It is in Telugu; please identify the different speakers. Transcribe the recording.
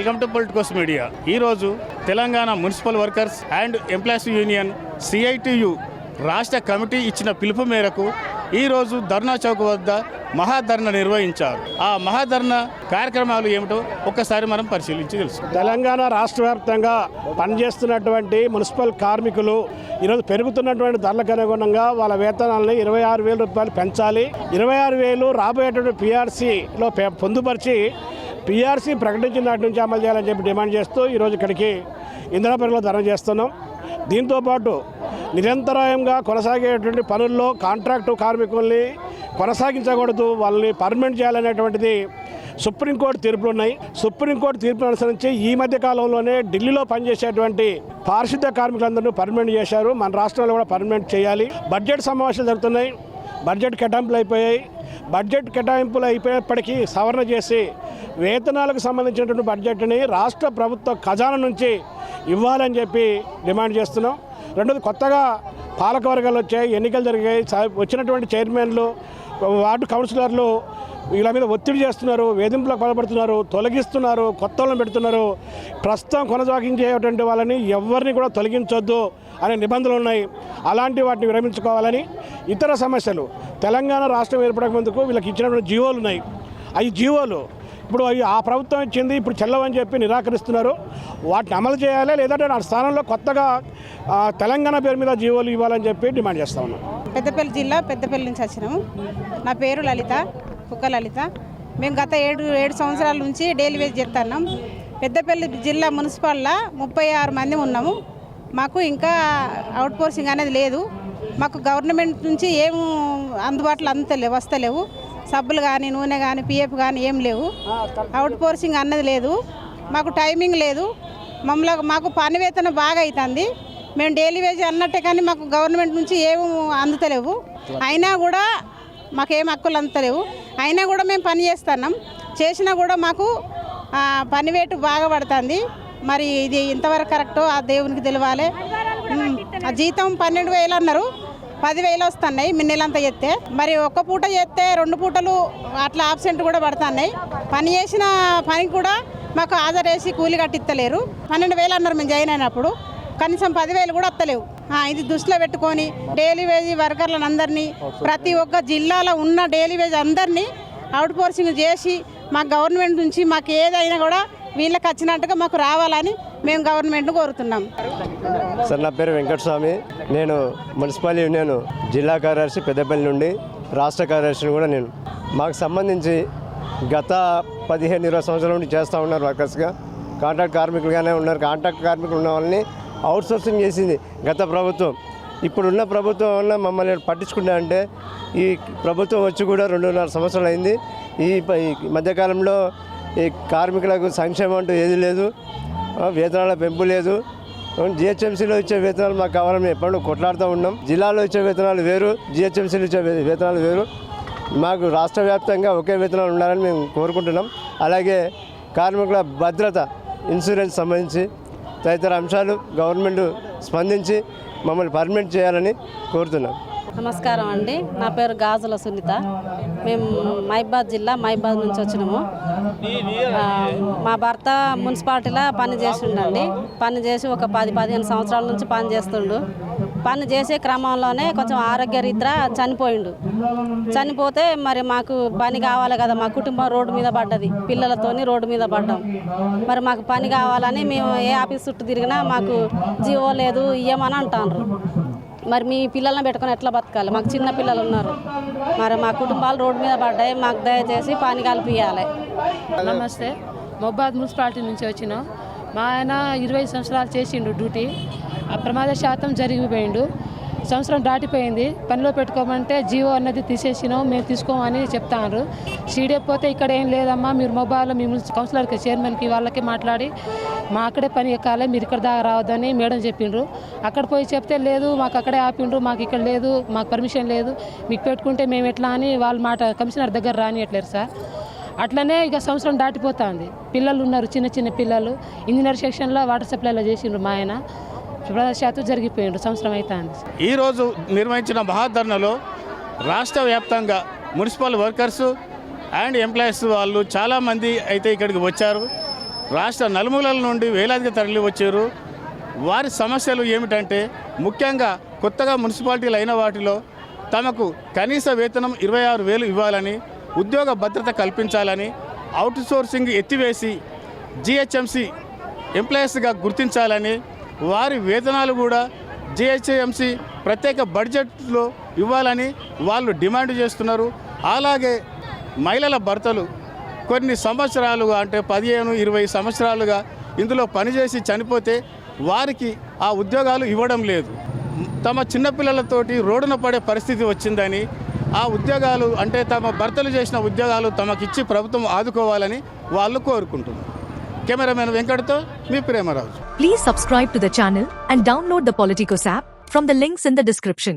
Speaker 1: Welcome to Politicos Media. ఈరోజు Telangana municipal workers and employees union CITU రాష్ట్ర కమిటీ ఇచ్చిన పిలుపు మేరకు ఈరోజు ధర్నా చౌక్ వద్ద మహాధర్నా నిర్వహించారు. ఆ మహాధర్నా కార్యక్రమాలు ఏమిటో ఒక్కసారి మనం పరిశీలించి తెలుసు.
Speaker 2: తెలంగాణ రాష్ట్ర వ్యాప్తంగా పనిచేస్తున్నటువంటి మున్సిపల్ కార్మికులు ఈరోజు పెరుగుతున్నటువంటి ధరలకు అనుగుణంగా వాళ్ళ వేతనాలని 26,000 రూపాయలు పెంచాలి. 26,000 రాబోయేటువంటి PRCలో పొందుపరిచి PRC ప్రకటించిన నాటి నుంచి అమలు చేయాలని చెప్పి డిమాండ్ చేస్తూ ఈరోజు ఇక్కడికి ఇందిరాపురంలో ధర్నా చేస్తున్నాం. దీంతోపాటు నిరంతరాయంగా కొనసాగేటువంటి పనుల్లో కాంట్రాక్టు కార్మికుల్ని కొనసాగించకూడదు, వాళ్ళని పర్మనెంట్ చేయాలనేటువంటిది సుప్రీంకోర్టు తీర్పులు ఉన్నాయి. సుప్రీంకోర్టు తీర్పును అనుసరించి ఈ మధ్య కాలంలోనే ఢిల్లీలో పనిచేసేటువంటి పారిశుద్ధ్య కార్మికులందరినీ పర్మనెంట్ చేశారు. మన రాష్ట్రంలో కూడా పర్మనెంట్ చేయాలి. బడ్జెట్ సమావేశాలు జరుగుతున్నాయి, బడ్జెట్ కేటాయింపులు అయిపోయాయి. బడ్జెట్ కేటాయింపులు అయిపోయేప్పటికీ సవరణ చేసి వేతనాలకు సంబంధించినటువంటి బడ్జెట్ని రాష్ట్ర ప్రభుత్వ ఖజానా నుంచి ఇవ్వాలని చెప్పి డిమాండ్ చేస్తున్నాం. రెండోది, కొత్తగా పాలకవర్గాలు వచ్చాయి, ఎన్నికలు జరిగాయి. వచ్చినటువంటి చైర్మన్లు, వార్డు కౌన్సిలర్లు వీళ్ళ మీద ఒత్తిడి చేస్తున్నారు, వేధింపులకు పాల్పడుతున్నారు, తొలగిస్తున్నారు, కొత్త వాళ్ళని పెడుతున్నారు. ప్రస్తుతం కొనసాగించేటువంటి వాళ్ళని ఎవరిని కూడా తొలగించొద్దు అనే నిబంధనలు ఉన్నాయి. అలాంటి వాటిని విరమించుకోవాలని, ఇతర సమస్యలు తెలంగాణ రాష్ట్రం ఏర్పడక ముందుకు వీళ్ళకి ఇచ్చినటువంటి జీవోలు ఉన్నాయి. అవి జీవోలు ఇప్పుడు అవి ఆ ప్రభుత్వం ఇచ్చింది, ఇప్పుడు చెల్లవని చెప్పి నిరాకరిస్తున్నారు. వాటిని అమలు చేయాలి, లేదంటే ఆ స్థానంలో కొత్తగా తెలంగాణ పేరు మీద జీవోలు ఇవ్వాలని చెప్పి డిమాండ్ చేస్తా ఉన్నాం.
Speaker 3: పెద్దపల్లి జిల్లా పెద్దపల్లి నుంచి వచ్చినాము. నా పేరు లలిత, కుక్క లలిత. మేము గత 7 సంవత్సరాల నుంచి డైలీ వేజ్ చేస్తున్నాం. పెద్దపల్లి జిల్లా మున్సిపల్లో 36 మంది ఉన్నాము. మాకు ఇంకా అవుట్ సోర్సింగ్ అనేది లేదు. మాకు గవర్నమెంట్ నుంచి ఏం అందుబాటులో వస్తలేవు. సబ్బులు కానీ, నూనె కానీ, PF కానీ ఏం లేవు. అవుట్ సోర్సింగ్ అన్నది లేదు. మాకు టైమింగ్ లేదు. మాకు పని వేతనం బాగా అవుతుంది. మేము డైలీ వేజ్ అన్నట్టే కానీ మాకు గవర్నమెంట్ నుంచి ఏం అందుతలేవు. అయినా కూడా మాకేం హక్కులు అందుతలేవు. అయినా కూడా మేము పని చేస్తున్నాం. చేసినా కూడా మాకు పని వేటు బాగా పడుతుంది. మరి ఇది ఇంతవరకు కరెక్టో ఆ దేవునికి తెలియాలి. ఆ జీతం 12,000 అన్నారు, 10,000 వస్తున్నాయి నెలంతా చేస్తే. మరి ఒక్క పూట చేస్తే 2 పూటలు అట్లా ఆబ్సెంట్ కూడా పడుతున్నాయి. పని చేసిన పనికి కూడా మాకు ఆధార్ వేసి కూలి కట్టిస్తలేరు. 12,000 అన్నారు మేము జాయిన్ అయినప్పుడు, కనీసం 10,000 కూడా వస్తలేవు. ఇది దృష్టిలో పెట్టుకొని డైలీ వేజ్ వర్కర్లను అందరినీ, ప్రతి ఒక్క జిల్లాలో ఉన్న డైలీ వేజ్ అందరినీ అవుట్ సోర్సింగ్ చేసి మాకు గవర్నమెంట్ నుంచి మాకు ఏదైనా కూడా వీళ్ళకి వచ్చినట్టుగా మాకు రావాలని మేము గవర్నమెంట్ను కోరుతున్నాం.
Speaker 4: సార్, నా పేరు వెంకటస్వామి. నేను మున్సిపల్ యూనియన్ జిల్లా కార్యదర్శి పెద్దపల్లి నుండి, రాష్ట్ర కార్యదర్శిని కూడా నేను. మాకు సంబంధించి గత 15-20 సంవత్సరాల నుండి చేస్తూ ఉన్నారు వర్కర్స్గా. కాంట్రాక్ట్ కార్మికులుగానే ఉన్నారు. కాంట్రాక్ట్ కార్మికులు ఉన్న వాళ్ళని అవుట్ సోర్సింగ్ చేసింది గత ప్రభుత్వం. ఇప్పుడున్న ప్రభుత్వం వల్ల మమ్మల్ని పట్టించుకుంటా అంటే ఈ ప్రభుత్వం వచ్చి కూడా 2.5 సంవత్సరాలు అయింది. ఈ మధ్యకాలంలో ఈ కార్మికులకు సంక్షేమం అంటూ ఏది లేదు, వేతనాల పెంపు లేదు. GHMCలో ఇచ్చే వేతనాలు మాకు కావాలని మేము ఎప్పుడు కొట్లాడుతూ ఉన్నాం. జిల్లాలో ఇచ్చే వేతనాలు వేరు, GHMCలో ఇచ్చే వేతనాలు వేరు. మాకు రాష్ట్ర వ్యాప్తంగా ఒకే వేతనాలు ఉండాలని మేము కోరుకుంటున్నాం. అలాగే కార్మికుల భద్రత, ఇన్సూరెన్స్ సంబంధించి తదితర అంశాలు గవర్నమెంట్ స్పందించి మమ్మల్ని పర్మనెంట్ చేయాలని కోరుతున్నాం.
Speaker 5: నమస్కారం అండి. నా పేరు గాజుల సునీత. మేము మహబూబాద్ జిల్లా మహబూబాద్ నుంచి వచ్చినాము. మా భర్త మున్సిపాలిటీలో పని చేస్తుండండి. పని చేసి ఒక 10-15 సంవత్సరాల నుంచి పని చేస్తుండు. పని చేసే క్రమంలోనే కొంచెం ఆరోగ్యరీత్యా చనిపోయిండు. చనిపోతే మరి మాకు పని కావాలి కదా, మా కుటుంబం రోడ్డు మీద పడ్డది, పిల్లలతోని రోడ్డు మీద పడ్డాం. మరి మాకు పని కావాలని మేము ఏ ఆఫీస్ చుట్టూ తిరిగినా మాకు జీవో లేదు, ఇయ్యమని అంటారు. మరి మీ పిల్లల్ని పెట్టుకొని ఎట్లా బతకాలి? మాకు చిన్న పిల్లలు ఉన్నారు. మరి మా కుటుంబాలు రోడ్డు మీద పడ్డాయి. మాకు దయచేసి పని కల్పించాలి.
Speaker 6: నమస్తే, మహబూబాద్ మున్సిపాలిటీ నుంచి వచ్చినాం. మా ఆయన 20 సంవత్సరాలు చేసిండు డ్యూటీ. ఆ ప్రమాద శాతం జరిగిపోయిండు. సంవత్సరం దాటిపోయింది. పనిలో పెట్టుకోమంటే జీవో అన్నది తీసేసినాం, మేము తీసుకోమని చెప్తాను. CDF పోతే ఇక్కడ ఏం లేదమ్మా, మీరు మొబైల్లో మీ కౌన్సిలర్కి, చైర్మన్కి వాళ్ళకి మాట్లాడి మా అక్కడే పని ఎక్కాలి, మీరు ఇక్కడ దాకా రావద్దని మేడం చెప్పిండ్రు. అక్కడ పోయి చెప్తే లేదు, మాకు అక్కడే ఆపిండ్రు, మాకు ఇక్కడ లేదు, మాకు పర్మిషన్ లేదు, మీకు పెట్టుకుంటే మేము ఎట్లా అని వాళ్ళ మాట కమిషనర్ దగ్గర రానియట్లేరు సార్. అట్లనే ఇక సంవత్సరం దాటిపోతుంది. పిల్లలు ఉన్నారు, చిన్న చిన్న పిల్లలు. ఇంజనీర్ సెక్షన్లో వాటర్ సప్లైలో చేసిండ్రు మా ఆయన. ప్రమాదశాతం జరిగిపోయిండు. సంవత్సరం అవుతుంది.
Speaker 1: ఈరోజు నిర్వహించిన మహాధర్నాలో రాష్ట్ర వ్యాప్తంగా మున్సిపల్ వర్కర్స్ అండ్ ఎంప్లాయీస్ వాళ్ళు చాలామంది అయితే ఇక్కడికి వచ్చారు. రాష్ట్ర నలుమూలల నుండి వేలాదిగా తరలి వచ్చారు. వారి సమస్యలు ఏమిటంటే ముఖ్యంగా కొత్తగా మున్సిపాలిటీలు అయిన వాటిలో తమకు కనీస వేతనం 26,000 ఇవ్వాలని, ఉద్యోగ భద్రత కల్పించాలని, అవుట్ సోర్సింగ్ ఎత్తివేసి జిహెచ్ఎంసి ఎంప్లాయీస్గా గుర్తించాలని, వారి వేతనాలు కూడా జిహెచ్ఎంసి ప్రత్యేక బడ్జెట్లో ఇవ్వాలని వాళ్ళు డిమాండ్ చేస్తున్నారు. అలాగే మహిళల భర్తలు కొన్ని సంవత్సరాలుగా అంటే 15-20 సంవత్సరాలుగా ఇందులో పనిచేసి చనిపోతే వారికి ఆ ఉద్యోగాలు ఇవ్వడం లేదు. తమ చిన్నపిల్లలతోటి రోడ్డున పడే పరిస్థితి వచ్చిందని, ఆ ఉద్యోగాలు అంటే తమ భర్తలు చేసిన ఉద్యోగాలు తమకిచ్చి ప్రభుత్వం ఆదుకోవాలని వాళ్ళు కోరుకుంటున్నారు. కెమెరామెన్ వెంకట్తో మీ Premaraju.
Speaker 7: Please subscribe to the channel and download the Politicos app from the links in the description.